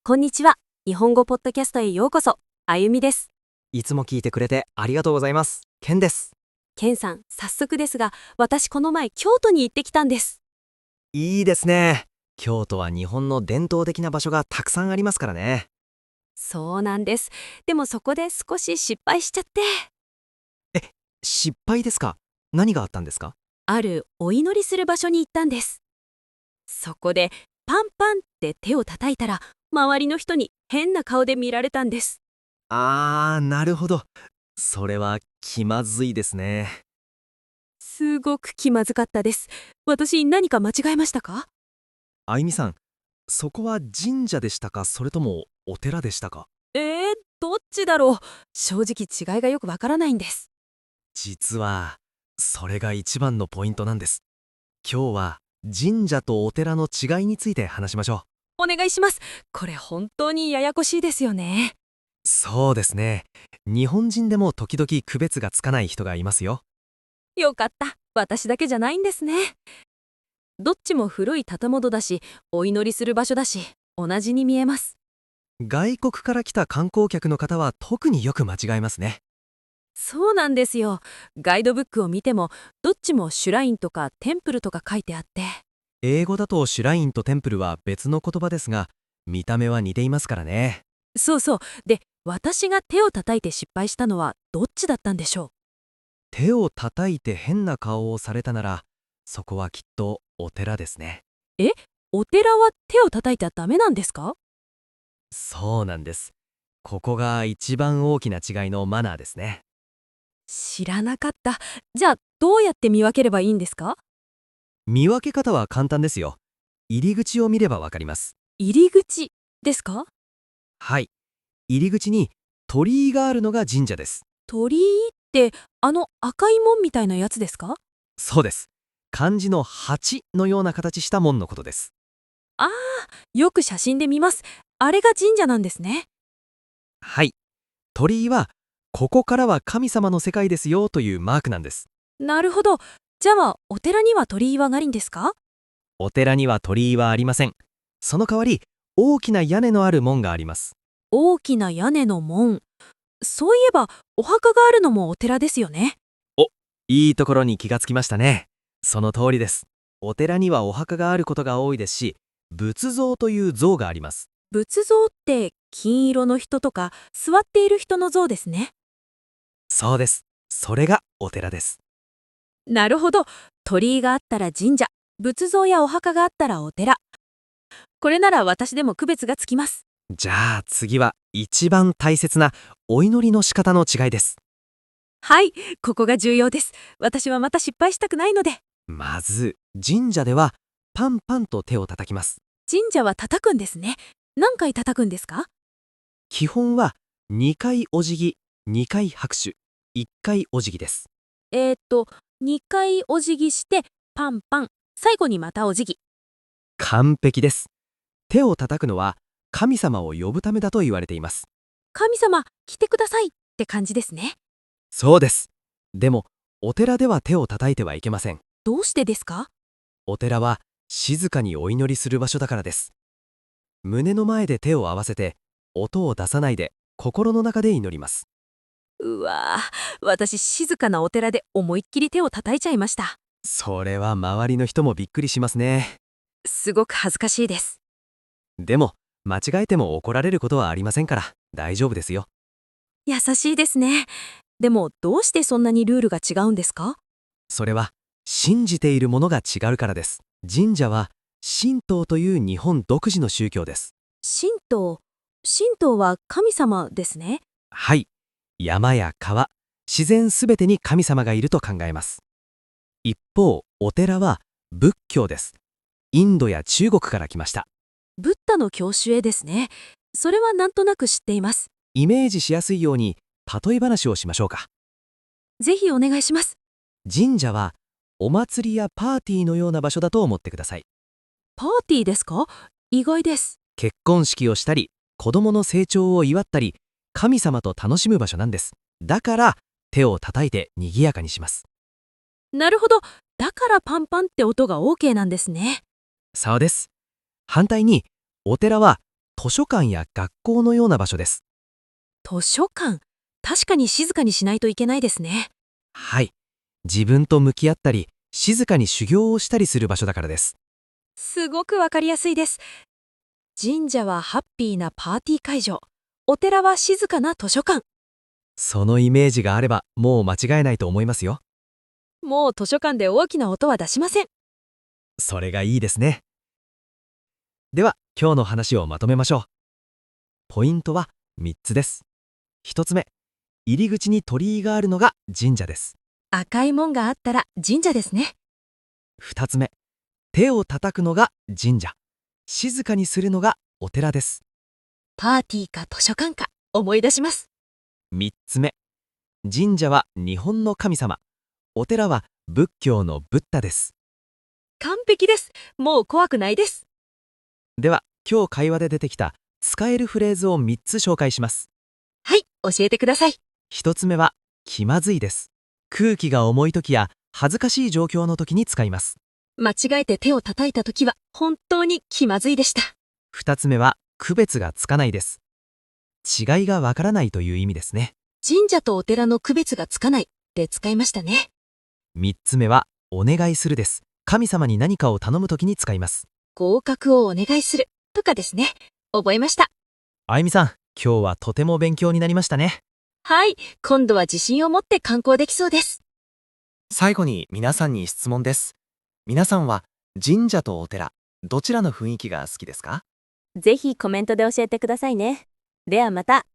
こんにちは。日本語ポッドキャストへようこそ。あゆみです。いつも聞いてくれてありがとうございます。ケンです。ケンさん、早速ですが、私この前京都に行ってきたんです。いいですね。京都は日本の伝統的な場所がたくさんありますからね。そうなんです。でもそこで少し失敗しちゃって。失敗ですか？何があったんですか？あるお祈りする場所に行ったんです。そこでパンパンって手を叩いたら、周りの人に変な顔で見られたんです。なるほど。それは気まずいですね。すごく気まずかったです。私何か間違えましたか？あゆみさん、そこは神社でしたか、それともお寺でしたか？どっちだろう。正直違いがよくわからないんです。実は、それが一番のポイントなんです。今日は神社とお寺の違いについて話しましょう。お願いします。これ本当にややこしいですよね。そうですね。日本人でも時々区別がつかない人がいますよ。よかった。私だけじゃないんですね。どっちも古い建物だし、お祈りする場所だし、同じに見えます。外国から来た観光客の方は特によく間違えますね。そうなんですよ。ガイドブックを見ても、どっちもシュラインとかテンプルとか書いてあって。英語だとシュラインとテンプルは別の言葉ですが、見た目は似ていますからね。そうそう。で、私が手を叩いて失敗したのはどっちだったんでしょ手を叩いて変な顔をされたなら、そこはきっとお寺ですね。う？お寺は手を叩いてはダメなんですか？そうなんです。ここが一番大きな違いのマナーですね。知らなかった。じゃあ、どうやって見分ければいいんですか？見分け方は簡単ですよ。入り口を見ればわかります。入り口ですか？はい。入り口に鳥居があるのが神社です。鳥居ってあの赤い門みたいなやつですか？そうです。漢字の鉢のような形した門のことです。ああー、よく写真で見ます。あれが神社なんですね。はい。鳥居は、ここからは神様の世界ですよというマークなんです。なるほど。じゃあお寺には鳥居はないんですか？お寺には鳥居はありません。その代わり、大きな屋根のある門があります。大きな屋根の門。そういえばお墓があるのもお寺ですよね。お、いいところに気がつきましたね。その通りです。お寺にはお墓があることが多いですし、仏像という像があります。仏像って金色の人とか座っている人の像ですね。そうです。それがお寺です。なるほど。鳥居があったら神社、仏像やお墓があったらお寺。これなら私でも区別がつきます。じゃあ次は一番大切なお祈りの仕方の違いです。はい、ここが重要です。私はまた失敗したくないので。まず、神社ではパンパンと手を叩きます。神社は叩くんですね。何回叩くんですか？基本は2回お辞儀、2回拍手、1回お辞儀です。えーっと、2回お辞儀して、パンパン、最後にまたお辞儀。完璧です。手を叩くのは神様を呼ぶためだと言われています。神様、来てくださいって感じですね。そうです。でも、お寺では手を叩いてはいけません。どうしてですか？お寺は静かにお祈りする場所だからです。胸の前で手を合わせて、音を出さないで心の中で祈ります。うわぁ、私静かなお寺で思いっきり手を叩いちゃいました。それは周りの人もびっくりしますね。すごく恥ずかしいです。でも、間違えても怒られることはありませんから、大丈夫ですよ。優しいですね。でも、どうしてそんなにルールが違うんですか？それは、信じているものが違うからです。神社は、神道という日本独自の宗教です。神道。神道は神様ですね。はい。山や川、自然すべてに神様がいると考えます。一方、お寺は仏教です。インドや中国から来ました。ブッダの教主へですね。それはなんとなく知っています。イメージしやすいように、例え話をしましょうか。ぜひお願いします。神社は、お祭りやパーティーのような場所だと思ってください。パーティーですか？意外です。結婚式をしたり、子供の成長を祝ったり、神様と楽しむ場所なんです。だから、手を叩いて賑やかにします。なるほど。だからパンパンって音が OK なんですね。そうです。反対に、お寺は図書館や学校のような場所です。図書館。確かに静かにしないといけないですね。はい。自分と向き合ったり、静かに修行をしたりする場所だからです。すごくわかりやすいです。神社はハッピーなパーティー会場。お寺は静かな図書館。そのイメージがあれば、もう間違いないと思いますよ。もう図書館で大きな音は出しません。それがいいですね。では、今日の話をまとめましょう。ポイントは3つです。1つ目、入り口に鳥居があるのが神社です。赤い門があったら神社ですね。2つ目、手を叩くのが神社。静かにするのがお寺です。パーティーか図書館か思い出します。3つ目、神社は日本の神様。お寺は仏教のブッダです。完璧です。もう怖くないです。では、今日会話で出てきた使えるフレーズを3つ紹介します。はい、教えてください。1つ目は気まずいです。空気が重い時や恥ずかしい状況の時に使います。間違えて手を叩いた時は本当に気まずいでした。2つ目は区別がつかないです。違いがわからないという意味ですね。神社とお寺の区別がつかないって使いましたね。3つ目はお願いするです。神様に何かを頼む時に使います。合格をお願いするとかですね。覚えました。あゆみさん、今日はとても勉強になりましたね。はい、今度は自信を持って観光できそうです。最後に皆さんに質問です。皆さんは神社とお寺、どちらの雰囲気が好きですか？ぜひコメントで教えてくださいね。ではまた。